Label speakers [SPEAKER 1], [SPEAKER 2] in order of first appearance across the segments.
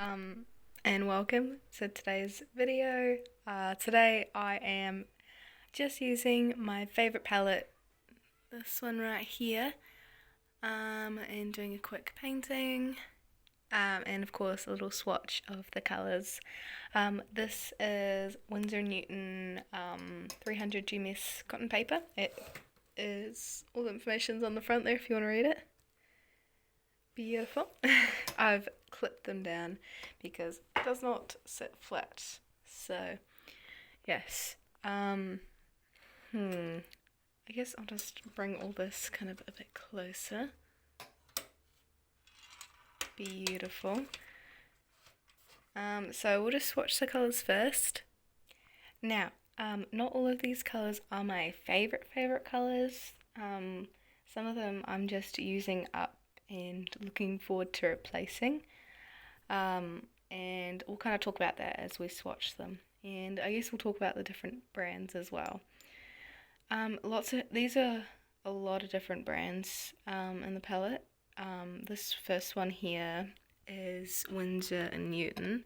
[SPEAKER 1] Um, and welcome to today's video. Today I am just using my favorite palette, this one right here, and doing a quick painting, and of course a little swatch of the colours. This is Winsor & Newton 300 GMS cotton paper. It is, all the information's on the front there if you want to read it. Beautiful. I've clipped them down because it does not sit flat. So, yes. I guess I'll just bring all this kind of a bit closer. Beautiful. So we'll just swatch the colours first. Now, not all of these colours are my favorite colours. Some of them I'm just using up and looking forward to replacing. And we'll kind of talk about that as we swatch them. And I guess we'll talk about the different brands as well. These are a lot of different brands in the palette. This first one here is Winsor & Newton,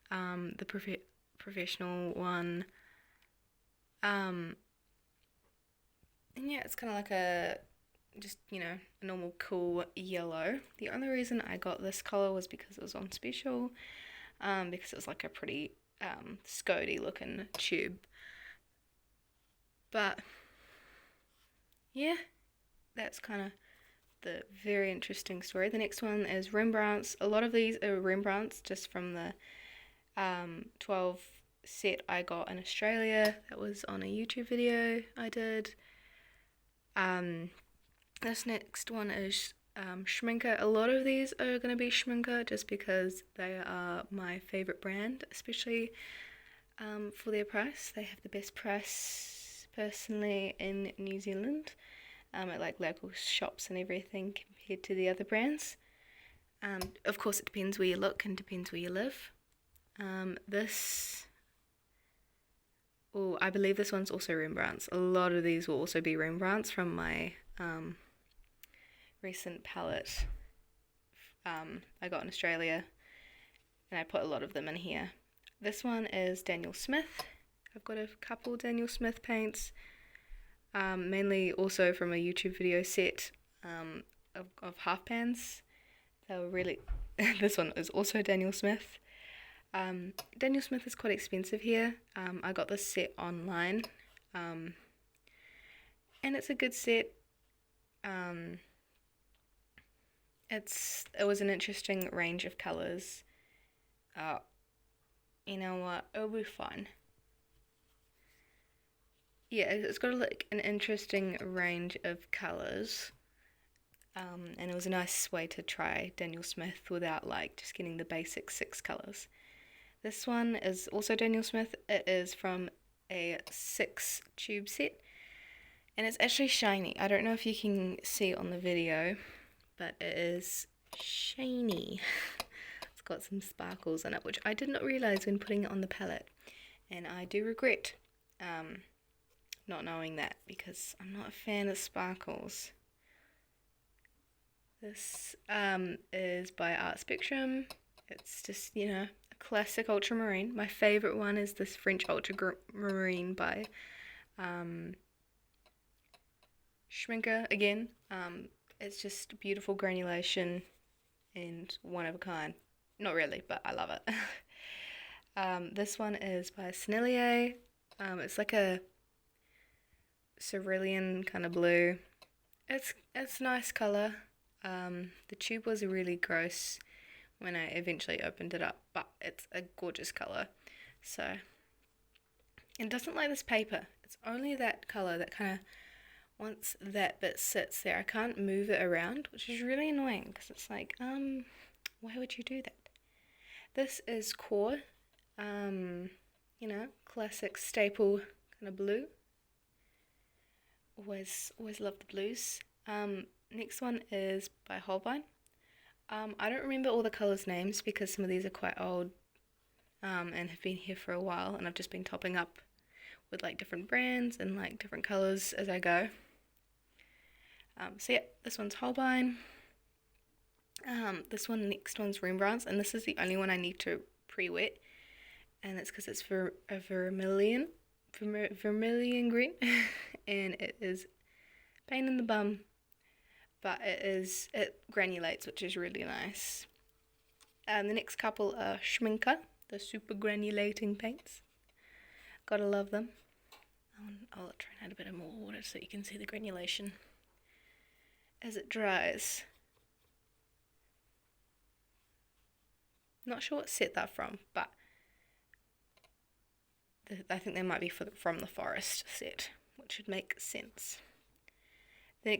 [SPEAKER 1] the professional one. And yeah, it's kind of like a normal cool yellow. The only reason I got this colour was because it was on special, because it was like a pretty Scody looking tube. But yeah, that's kind of the very interesting story. The next one is Rembrandts. A lot of these are Rembrandts just from the 12 set I got in Australia. That was on a YouTube video I did. This next one is Schminker. A lot of these are going to be Schminker just because they are my favourite brand, especially for their price. They have the best price personally in New Zealand, at like local shops and everything compared to the other brands. Of course, it depends where you look and depends where you live. I believe this one's also Rembrandts. A lot of these will also be Rembrandts from my recent palette I got in Australia, and I put a lot of them in here. This one is Daniel Smith. I've got a couple Daniel Smith paints, mainly also from a YouTube video set of half pans. They were really this one is also Daniel Smith. Daniel Smith is quite expensive here. I got this set online, and it's a good set. It was an interesting range of colours. You know what? It'll be fun. Yeah, it's got like an interesting range of colours. And it was a nice way to try Daniel Smith without like just getting the basic 6 colours. This one is also Daniel Smith. It is from a 6 tube set, and it's actually shiny. I don't know if you can see it on the video, but it is shiny. It's got some sparkles in it, which I did not realise when putting it on the palette, and I do regret not knowing that because I'm not a fan of sparkles. This is by Art Spectrum. It's just, a classic ultramarine. My favourite one is this French ultramarine by Schminker again. It's just beautiful granulation and one of a kind. Not really, but I love it. This one is by Sennelier. It's like a cerulean kind of blue. It's a nice colour. The tube was really gross when I eventually opened it up, but it's a gorgeous colour. So, it doesn't like this paper. It's only that colour that kind of, once that bit sits there, I can't move it around, which is really annoying because it's like, why would you do that? This is Core, classic staple kind of blue. Always love the blues. Next one is by Holbein. I don't remember all the colours' names because some of these are quite old and have been here for a while, and I've just been topping up with like different brands and like different colours as I go. So yeah, this one's Holbein. This next one's Rembrandt's, and this is the only one I need to pre-wet, and it's because it's a vermilion green, and it is pain in the bum, but it granulates, which is really nice. The next couple are Schminker, the super granulating paints. Gotta love them. I'll try and add a bit of more water so you can see the granulation as it dries. Not sure what set they're from, but I think they might be from the Forest set, which would make sense. The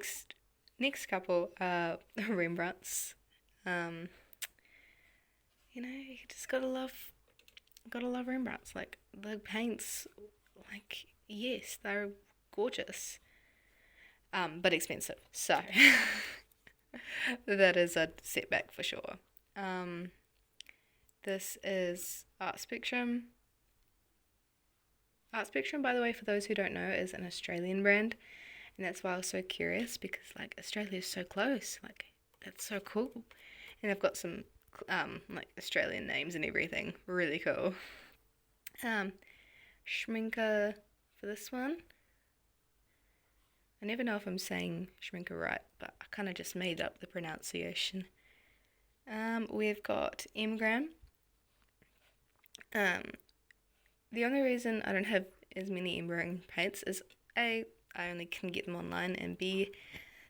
[SPEAKER 1] next couple are Rembrandt's. You just gotta love Rembrandt's. Like, the paints, like, yes, they're gorgeous, but expensive. So that is a setback for sure. This is Art Spectrum. Art Spectrum, by the way, for those who don't know, is an Australian brand, and that's why I was so curious, because like Australia is so close. Like, that's so cool, and they've got some like Australian names and everything. Really cool. Schminker for this one. I never know if I'm saying Schminker right, but I kind of just made up the pronunciation. We've got Mgram. The only reason I don't have as many Mgram paints is A, I only can get them online, and B,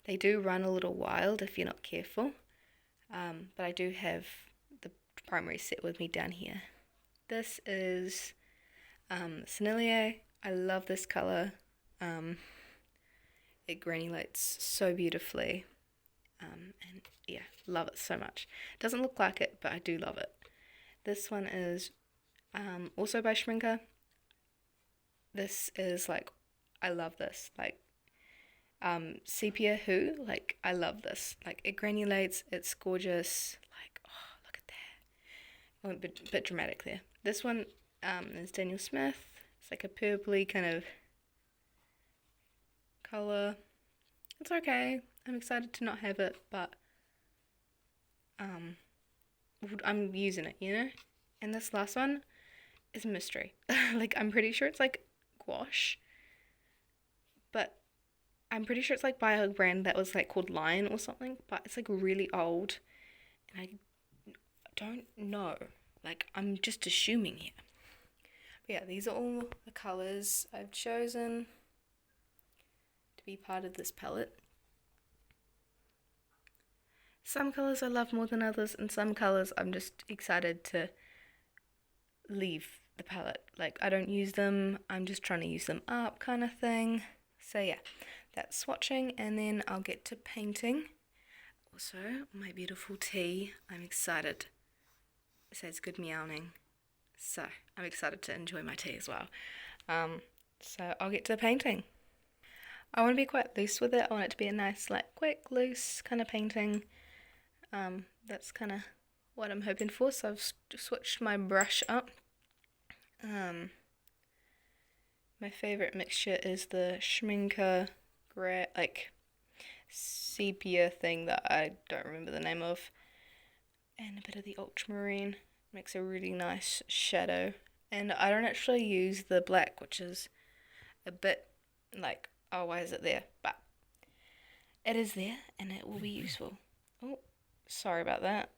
[SPEAKER 1] they do run a little wild if you're not careful. But I do have the primary set with me down here. This is Sennelier. I love this colour. It granulates so beautifully. And yeah, love it so much. Doesn't look like it, but I do love it. This one is also by Schminker. This is like, I love this. Like, Sepia Who, like, I love this. Like, it granulates, it's gorgeous. Like, oh, look at that. I went a bit dramatic there. This one is Daniel Smith. It's like a purpley kind of colour. It's okay. I'm excited to not have it, but I'm using it, you know? And this last one is a mystery. Like, I'm pretty sure it's like gouache, but I'm pretty sure it's like by a brand that was like called Lion or something, but it's like really old, and I don't know. Like, I'm just assuming here. But yeah, these are all the colours I've chosen to be part of this palette. Some colours I love more than others, and some colours I'm just excited to leave the palette. Like, I don't use them, I'm just trying to use them up kind of thing. So yeah, that's swatching, and then I'll get to painting. Also, my beautiful tea. I'm excited. It says good meowing. So I'm excited to enjoy my tea as well. So I'll get to painting. I want to be quite loose with it. I want it to be a nice, like, quick, loose kind of painting. That's kind of what I'm hoping for. So I've switched my brush up. My favourite mixture is the Schminker like sepia thing that I don't remember the name of, and a bit of the ultramarine. Makes a really nice shadow. And I don't actually use the black, which is a bit like, oh, why is it there? But it is there, and it will be useful. Oh, sorry about that.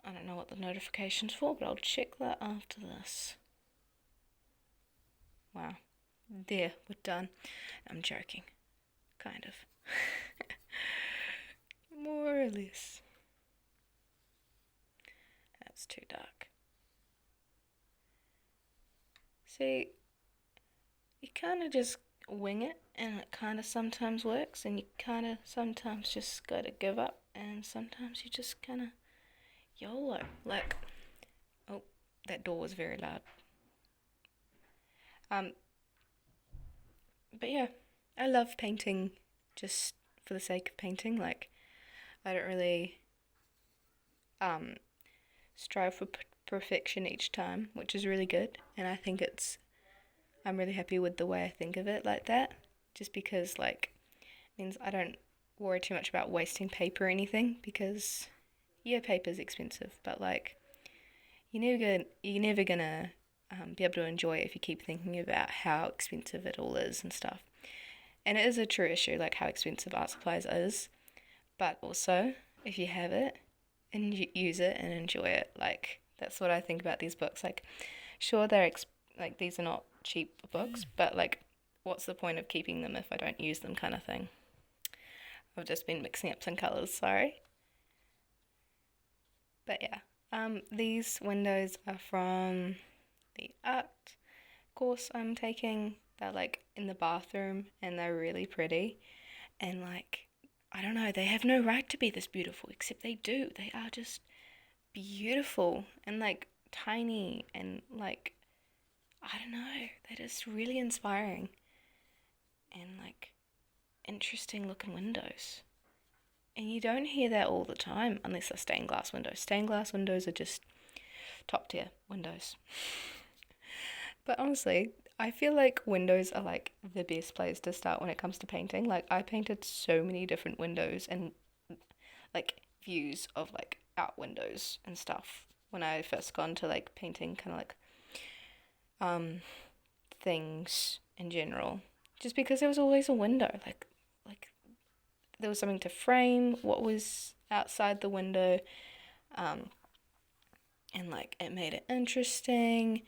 [SPEAKER 1] I don't know what the notification's for, but I'll check that after this. Wow. There, we're done. I'm joking. Kind of. More or less. That's too dark. See, you kind of just wing it, and it kind of sometimes works, and you kind of sometimes just gotta give up, and sometimes you just kind of YOLO. Like, oh, that door was very loud. But yeah, I love painting just for the sake of painting. Like, I don't really strive for perfection each time, which is really good, and I think I'm really happy with the way I think of it like that, just because, like, it means I don't worry too much about wasting paper or anything, because, yeah, paper's expensive, but like you're never gonna be able to enjoy it if you keep thinking about how expensive it all is and stuff. And it is a true issue, like how expensive art supplies is. But also, if you have it and you use it and enjoy it, like that's what I think about these books. Like, sure, like these are not cheap books, but like, what's the point of keeping them if I don't use them, kind of thing. I've just been mixing up some colours, sorry. But yeah, these windows are from the art course I'm taking. They're like in the bathroom and they're really pretty. And like, I don't know, they have no right to be this beautiful, except they do. They are just beautiful and like tiny and like, I don't know, they're just really inspiring and like interesting looking windows. And you don't hear that all the time unless they're stained glass windows. Stained glass windows are just top tier windows. But honestly, I feel like windows are like the best place to start when it comes to painting. Like I painted so many different windows and like views of like out windows and stuff when I first got into like painting kind of like things in general. Just because there was always a window, like there was something to frame what was outside the window, and like it made it interesting,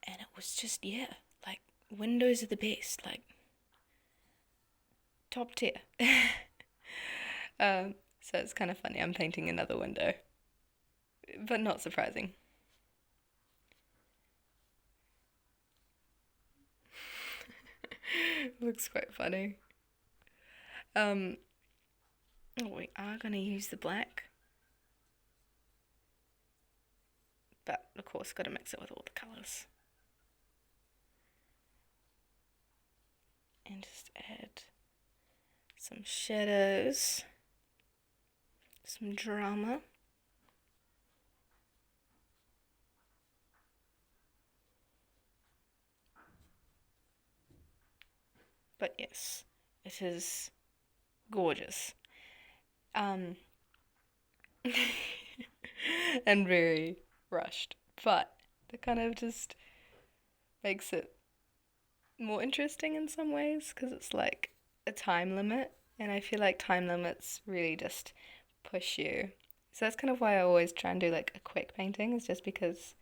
[SPEAKER 1] and it was just, yeah, like windows are the best, like top tier. So it's kind of funny, I'm painting another window, but not surprising. Looks quite funny. We are going to use the black, but of course got to mix it with all the colours. And just add some shadows, some drama. But yes, it is gorgeous. And very rushed, but that kind of just makes it more interesting in some ways because it's like a time limit, and I feel like time limits really just push you. So that's kind of why I always try and do like a quick painting, is just because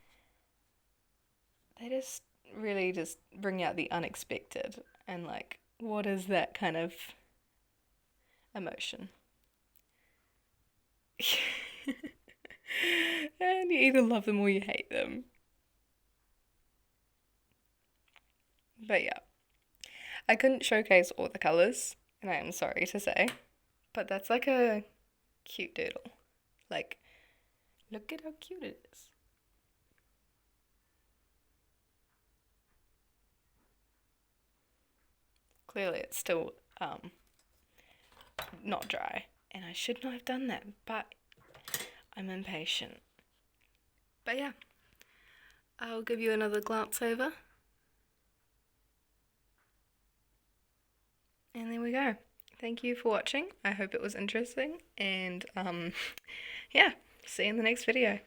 [SPEAKER 1] they just really just bring out the unexpected and like, what is that kind of emotion? And you either love them or you hate them. But yeah, I couldn't showcase all the colours, and I am sorry to say, but that's like a cute doodle. Like, look at how cute it is. Clearly it's still not dry, and I should not have done that, but I'm impatient. But yeah, I'll give you another glance over. And there we go. Thank you for watching. I hope it was interesting, and yeah, see you in the next video.